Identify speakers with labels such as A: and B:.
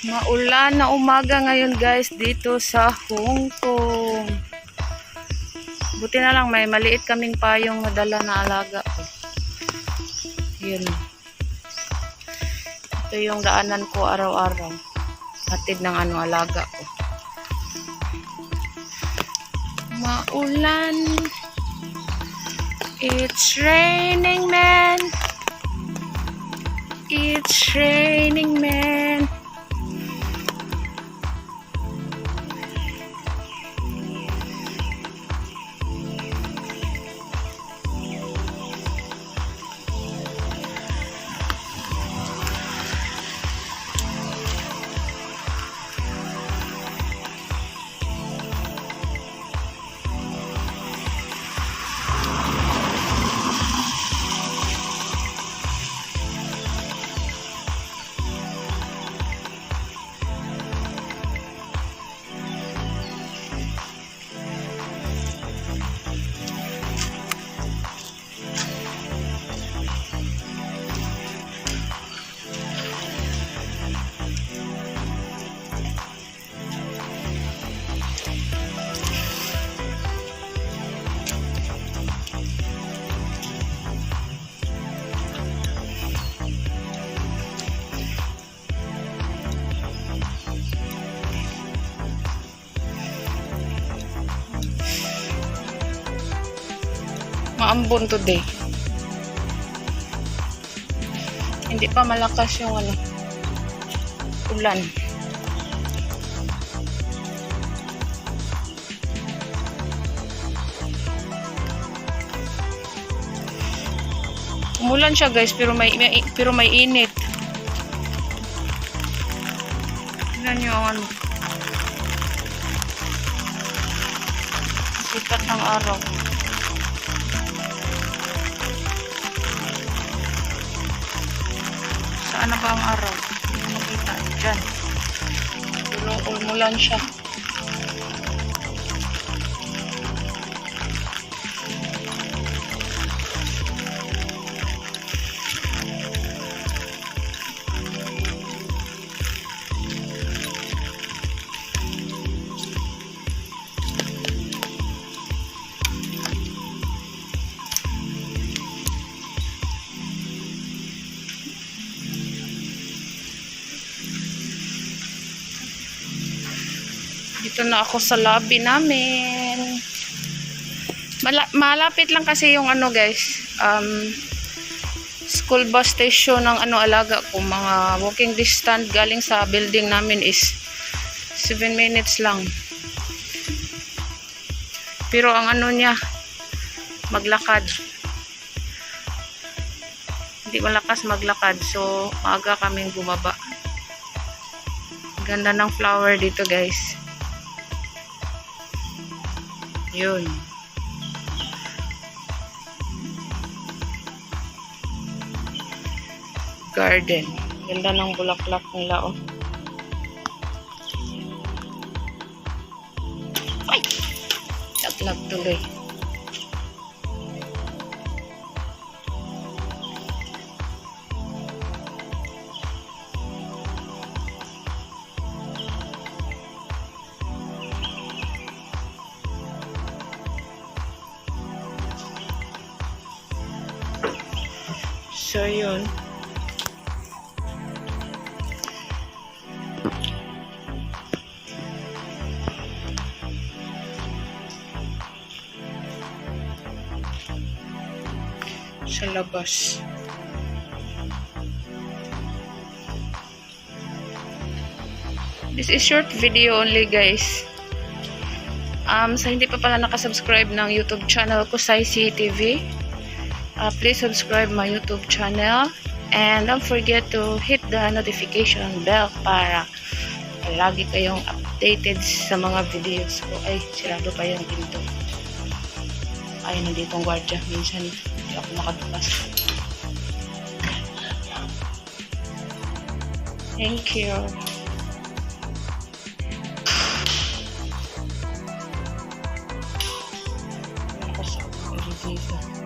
A: Maulan na umaga ngayon guys dito sa Hong Kong. Buti na lang may maliit kaming payong nadala na alaga ko. Yun. Ito yung daanan ko araw-araw. Hatid ng alaga ko. Maulan. It's raining man. It's raining man. Maambon today. Hindi pa malakas yung ulan. Umulan siya guys, pero may init. Tingnan niyo ang sikat ng araw. Saan na ba ang araw? Makita dyan. Pero umulan siya. Dito na ako sa lobby namin. Malapit lang kasi yung guys, school bus station ng alaga ko. Mga walking distance galing sa building namin is 7 minutes lang. Pero ang niya, maglakad. Hindi malakas maglakad. So, maaga kaming bumaba. Ganda ng flower dito guys. Yun. Garden. Ganda ng bulaklak nila Ay! Laglag tuloy. So, yun. Sa labas. This is short video only guys. Sa hindi pa pala nakasubscribe ng YouTube channel ko, Saisi TV. Please subscribe my YouTube channel and don't forget to hit the notification bell para lagi kayong updated sa mga videos ko. Ay, sirado pa yung pinto. Ay, nandito ang gwardiya. Minsan, hindi ako makabukas. Thank you. Ako sa dito.